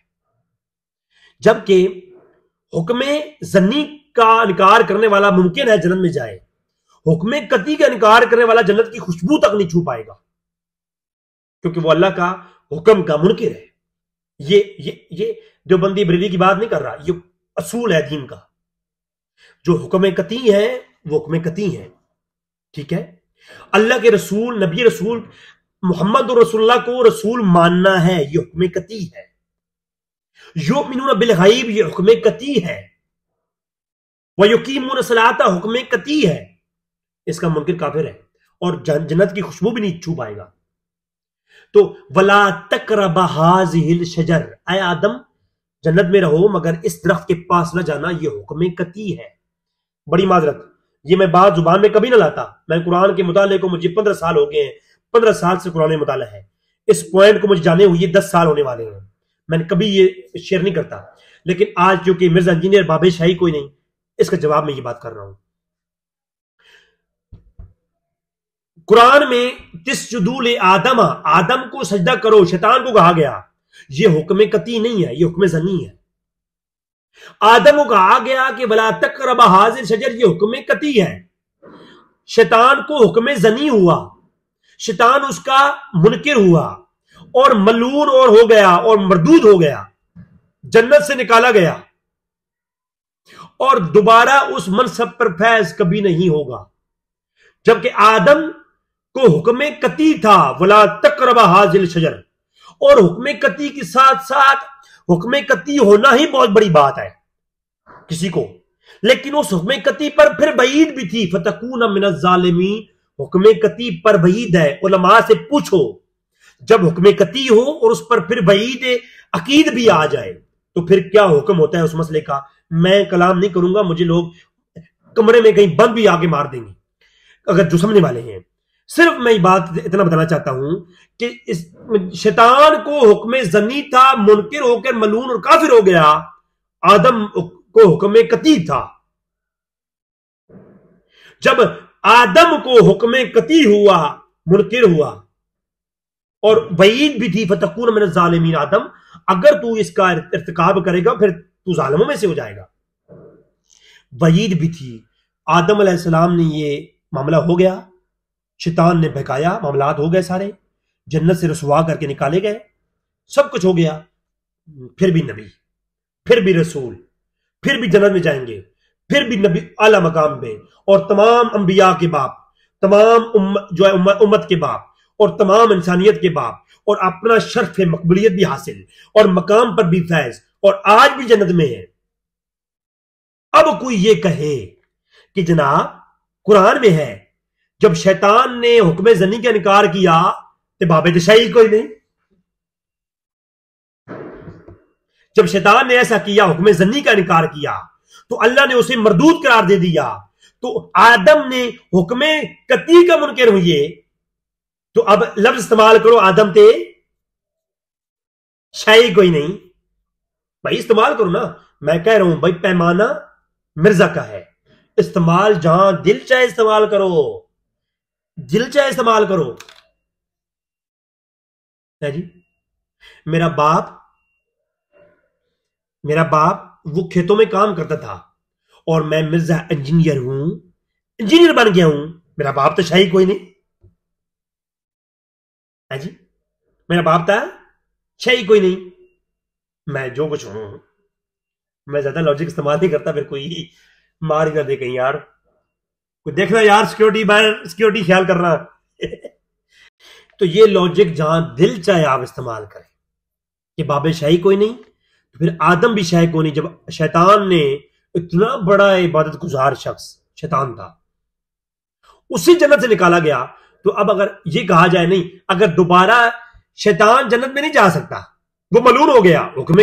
جبکہ حکم زنی کا انکار کرنے والا ممکن ہے جنت میں جائے، حکم قطعی کا انکار کرنے والا جنت کی خوشبو تک نہیں چھو پائے گا، کیونکہ وہ اللہ کا حکم کا منکر ہے۔ یہ دیوبندی بریلوی کی بات نہیں کر رہا، یہ اصول ہے دین کا۔ جو حکم قطعی ہے وہ حکم قطعی ہے، ٹھیک ہے۔ اللہ کے رسول، نبی رسول محمد رسول اللہ کو رسول ماننا ہے، یہ حکم قطعی ہے۔ یؤمنون بالغیب، یہ حکم قطعی ہے۔ وَيُقِیمُونَ الصَّلَاةَ، حکم قطعی ہے۔ اس کا منکر کافر ہے اور جنت کی خوشبو بھی نہیں چھو پائے گا۔ تو وَلَا تَقْرَبَ هَٰذِهِ الشَّجَرَ، اے آدم جنت میں رہو مگر اس درخت کے پاس نہ جانا، یہ حکم قطعی ہے۔ بڑی معذرت، یہ میں بات زبان میں کبھی نہ لاتا، میں قرآن کے مطالعے کو مجھے 15 سال ہو گئے ہیں، 15 سال سے قرآن مطالعہ ہے، اس پوائنٹ کو مجھے جانے ہوئے 10 سال ہونے والے ہیں، میں نے کبھی یہ شیئر نہیں کرتا، لیکن آج چونکہ مرزا انجینئر بابے شاہی کوئی نہیں، اس کا جواب میں یہ بات کر رہا ہوں۔ قرآن میں تسجدوا لآدم، آدم کو سجدہ کرو، شیطان کو کہا گیا، یہ حکم قطعی نہیں ہے، یہ حکم ظنی ہے۔ آدم کو کہا گیا کہ وَلَا تَقْرَبَ هَٰذِهِ الشَّجَرَ، یہ حکم قطعی ہے۔ شیطان کو حکم ظنی ہوا، شیطان اس کا منکر ہوا اور ملعون اور ہو گیا اور مردود ہو گیا، جنت سے نکالا گیا اور دوبارہ اس منصب پر فیض کبھی نہیں ہوگا۔ جبکہ آدم کو حکم قطعی تھا وَلَا تَقْرَبَ هَٰذِهِ الشَّجَرَ، اور حکم قطعی کے ساتھ ساتھ حکم قطعی ہونا ہی بہت بڑی بات ہے کسی کو، لیکن اس حکم قطعی پر پھر وعید بھی تھی فَتَكُونَ مِنَ الظَّالِمِينَ، حکم قطعی پر وعید ہے۔ علماء سے پوچھو، جب حکم قطعی ہو اور اس پر پھر وعید عقید بھی آ جائے تو پھر کیا حکم ہوتا ہے اس مسئلے کا؟ میں کلام نہیں کروں گا، مجھے لوگ کمرے میں کہیں بند بھی آگے مار دیں گے اگر جو سمجھنے والے ہیں۔ صرف میں یہ بات اتنا بتانا چاہتا ہوں کہ اس شیطان کو حکم ظنی تھا، منکر ہو کر ملعون اور کافر ہو گیا، آدم کو حکم قطعی تھا۔ جب آدم کو حکم قطعی ہوا، منکر ہوا اور وعید بھی تھی فَتَكُونَ مِنَ الظَّالِمِينَ، آدم اگر تو اس کا ارتکاب کرے گا پھر تو ظالموں میں سے ہو جائے گا، وعید بھی تھی۔ آدم علیہ السلام نے یہ معاملہ ہو گیا، شیطان نے بہکایا، معاملات ہو گئے، سارے جنت سے رسوا کر کے نکالے گئے، سب کچھ ہو گیا، پھر بھی نبی، پھر بھی رسول، پھر بھی جنت میں جائیں گے، پھر بھی نبی اعلی مقام پہ، اور تمام انبیاء کے باپ، تمام جو ہے امت کے باپ اور تمام انسانیت کے باپ، اور اپنا شرف مقبولیت بھی حاصل اور مقام پر بھی فیض، اور آج بھی جنت میں ہے۔ اب کوئی یہ کہے کہ جناب قرآن میں ہے جب شیطان نے حکم ظنی کا انکار کیا تو باب دشائی کوئی نہیں، جب شیطان نے ایسا کیا، حکم ظنی کا انکار کیا تو اللہ نے اسے مردود قرار دے دیا، تو آدم نے حکم قطعی کا منکر ہوئے، تو اب لفظ استعمال کرو آدم تے شاہی کوئی نہیں، بھائی استعمال کرو نا، میں کہہ رہا ہوں بھائی پیمانہ مرزا کا ہے، استعمال جہاں دل چاہے استعمال کرو، دل چاہے استعمال کرو۔ ہے جی، میرا باپ وہ کھیتوں میں کام کرتا تھا اور میں مرزا انجینئر ہوں، انجینئر بن گیا ہوں، میرا باپ تو شاہی کوئی نہیں ہے جی، میرا باپ تھا شاہی کوئی نہیں، میں جو کچھ ہوں، میں زیادہ لاجک استعمال نہیں کرتا، پھر کوئی مار ہی نہ دے کہیں یار، کوئی دیکھنا یار سیکیورٹی خیال کرنا تو یہ لاجک جہاں دل چاہے آپ استعمال کریں کہ باب شاہی کوئی نہیں، تو پھر آدم بھی شاہی کوئی نہیں۔ جب شیطان نے، اتنا بڑا عبادت گزار شخص شیطان تھا، اسی جنت سے نکالا گیا، تو اب اگر یہ کہا جائے نہیں، اگر دوبارہ شیطان جنت میں نہیں جا سکتا، وہ ملعون ہو گیا حکم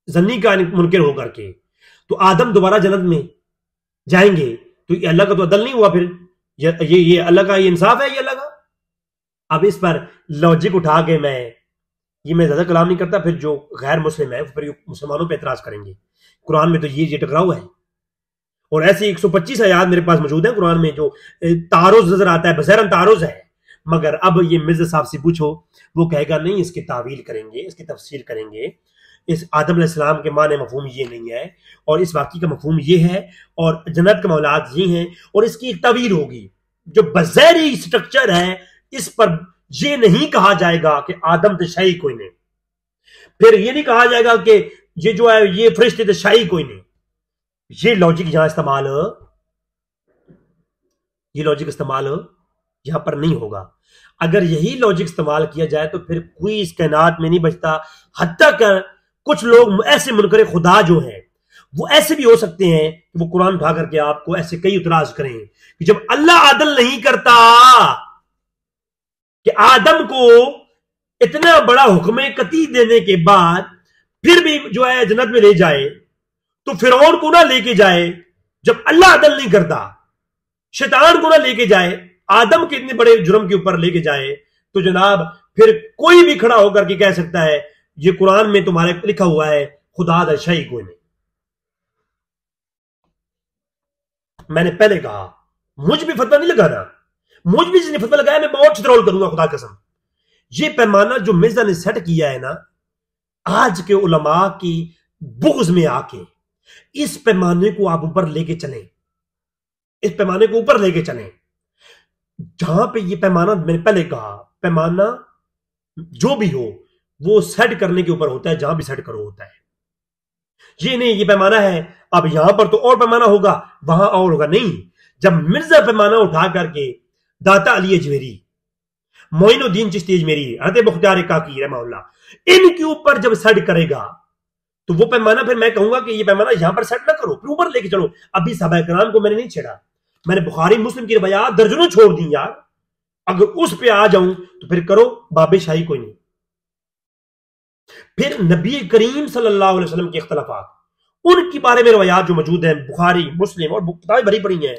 ظنی کا منکر ہو کر کے، تو آدم دوبارہ جنت میں جائیں گے، تو یہ اللہ کا تو عدل نہیں ہوا، پھر یہ اللہ کا یہ انصاف ہے، یہ اللہ کا۔ اب اس پر لاجک اٹھا کے میں زیادہ کلام نہیں کرتا، پھر جو غیر مسلم ہے پھر مسلمانوں پہ اعتراض کریں گے، قرآن میں تو یہ ٹکراؤ ہے، اور ایسی 125 آیات میرے پاس موجود ہیں قرآن میں جو تعارض نظر آتا ہے، بظاہر تعارض ہے، مگر اب یہ مرزا صاحب سے پوچھو، وہ کہے گا نہیں اس کی تعویل کریں گے، اس کی تفسیر کریں گے، اس آدم علیہ السلام کے معنی مفہوم یہ نہیں ہے، اور اس واقعی کا مفہوم یہ ہے، اور جنت کے مولاد یہ ہیں، اور اس کی ایک تعبیر ہوگی جو بظاہری سٹرکچر ہے، اس پر یہ نہیں کہا جائے گا کہ آدم تو شاہی کوئی نہیں، پھر یہ نہیں کہا جائے گا کہ یہ جو ہے یہ فرشتے تو شاہی کوئی نہیں. یہ لاجک یہاں استعمال یہاں پر نہیں ہوگا. اگر یہی لاجک استعمال کیا جائے تو پھر کوئی اس کائنات میں نہیں بچتا. حتیٰ کہ کچھ لوگ ایسے منکر خدا جو ہیں وہ ایسے بھی ہو سکتے ہیں کہ وہ قرآن اٹھا کر کے آپ کو ایسے کئی اعتراض کریں کہ جب اللہ عدل نہیں کرتا کہ آدم کو اتنا بڑا حکم قطعی دینے کے بعد پھر بھی جو ہے جنت میں لے جائے تو فرعون کو نہ لے کے جائے. جب اللہ عدل نہیں کرتا، شیطان کو نہ لے کے جائے، آدم کے اتنے بڑے جرم کے اوپر لے کے جائے، تو جناب پھر کوئی بھی کھڑا ہو کر کے کہہ سکتا ہے یہ قرآن میں تمہارے لکھا ہوا ہے خدا دا شاہی کوئی نہیں. میں نے پہلے کہا مجھ بھی فتویٰ نہیں لگانا، مجھ بھی جس نے فتویٰ لگایا میں بہت چترول کروں گا خدا قسم. یہ پیمانہ جو مرزا نے سیٹ کیا ہے نا آج کے علماء کی بغض میں آ کے، اس پیمانے کو آپ اوپر لے کے چلیں، اس پیمانے کو اوپر لے کے چلیں. جہاں پہ یہ پیمانہ میں نے پہلے کہا پیمانہ جو بھی ہو وہ سیٹ کرنے کے اوپر ہوتا ہے، جہاں بھی سیٹ کرو ہوتا ہے. یہ نہیں یہ پیمانہ ہے اب یہاں پر تو اور پیمانہ ہوگا وہاں اور ہوگا، نہیں. جب مرزا پیمانہ اٹھا کر کے داتا علی اجمیری، معین الدین چشتی اجمیری، حضرت بختیار کاکی رحمہ اللہ ان کے اوپر جب سیٹ کرے گا تو وہ پیمانہ پھر میں کہوں گا کہ یہ پیمانہ یہاں پر سیٹ نہ کرو، پھر اوپر لے کے چلو. ابھی صحابہ کرام کو میں نے نہیں چھیڑا، میں نے بخاری مسلم کی روایات درجنوں چھوڑ دی یار. اگر اس پہ آ جاؤں تو پھر کرو باب شاہی کوئی نہیں. پھر نبی کریم صلی اللہ علیہ وسلم کے اختلافات، ان کی بارے میں روایات جو موجود ہیں بخاری مسلم اور کتابیں بھری پڑی ہیں،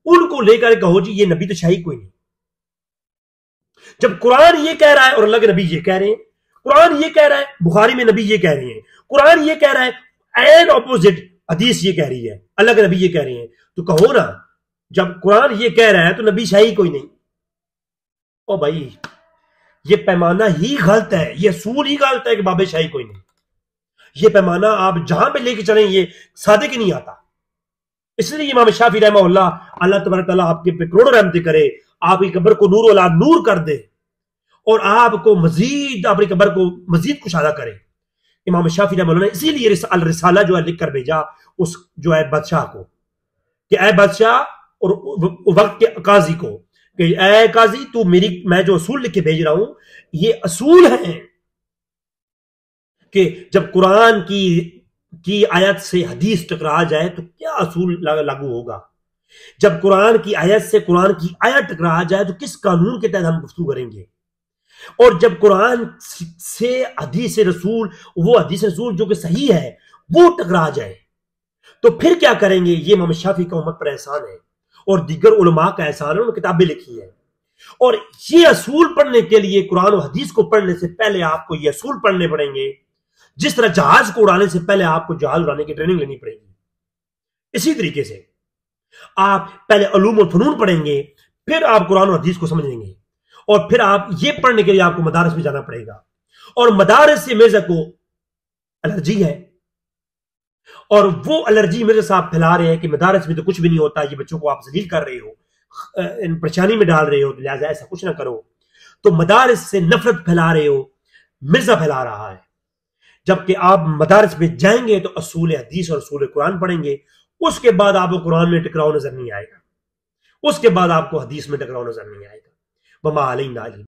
ان کو لے کر کہو جی یہ نبی تو شاہی کوئی نہیں. جب قرآن یہ کہہ رہا ہے اور اللہ کے نبی یہ کہہ رہے ہیں، قرآن یہ کہہ رہا ہے بخاری میں نبی یہ کہہ رہے ہیں، قرآن یہ کہہ رہا ہے این اپوزٹ حدیث یہ کہہ رہی ہے، اللہ کے نبی یہ کہہ رہے ہیں، تو کہو نا جب قرآن یہ کہہ رہا ہے تو نبی شاہی کوئی نہیں. او بھائی یہ پیمانہ ہی غلط ہے، یہ اصول ہی غلط ہے کہ باب شاہی کوئی نہیں. یہ پیمانہ آپ جہاں پہ لے کے چلیں یہ صادق ہی نہیں آتا. اس لیے امام شافعی رحمہ اللہ تبارک تعالیٰ آپ کے پہ کروڑوں رحمتیں کرے، آپ کی قبر کو نور والا نور کر دے اور آپ کو مزید اپنی قبر کو مزید کشادہ کرے. امام شافعی رحمہ اللہ نے اسی لیے الرسالہ جو ہے لکھ کر بھیجا اس جو ہے بادشاہ کو کہ اے بادشاہ اور وقت کے قاضی کو کہ اے قاضی تو میں جو اصول لکھ کے بھیج رہا ہوں یہ اصول ہیں کہ جب قرآن کی آیت سے حدیث ٹکرا جائے تو کیا اصول لاگو ہوگا، جب قرآن کی آیت سے قرآن کی آیت ٹکرا جائے تو کس قانون کے تحت ہم گفتگو کریں گے، اور جب قرآن سے حدیث رسول وہ حدیث رسول جو کہ صحیح ہے وہ ٹکرا جائے تو پھر کیا کریں گے. یہ امام شافعی کا امت پر احسان ہے اور دیگر علماء کا احسان ہے، انہوں نے کتابیں لکھی ہیں. اور یہ اصول پڑھنے کے لیے قرآن و حدیث کو پڑھنے سے پہلے آپ کو یہ اصول پڑھنے پڑیں گے، جس طرح جہاز کو اڑانے سے پہلے آپ کو جہاز اڑانے کی ٹریننگ لینی پڑے گی. اسی طریقے سے آپ پہلے علوم و فنون پڑھیں گے، پھر آپ قرآن و حدیث کو سمجھیں گے، اور پھر آپ یہ پڑھنے کے لیے آپ کو مدارس میں جانا پڑے گا. اور مدارس سے مرزا کو الرجی ہے، اور وہ الرجی مرزا صاحب پھیلا رہے ہیں کہ مدارس میں تو کچھ بھی نہیں ہوتا، یہ بچوں کو آپ ذلیل کر رہے ہو، پریشانی میں ڈال رہے ہو، لہٰذا ایسا کچھ نہ کرو. تو مدارس سے نفرت پھیلا رہے ہو، مرزا پھیلا رہا ہے. جبکہ آپ مدارس میں جائیں گے تو اصول حدیث اور اصول قرآن پڑھیں گے، اس کے بعد آپ کو قرآن میں ٹکراؤ نظر نہیں آئے گا، اس کے بعد آپ کو حدیث میں ٹکراؤ نظر نہیں آئے گا. وما علینا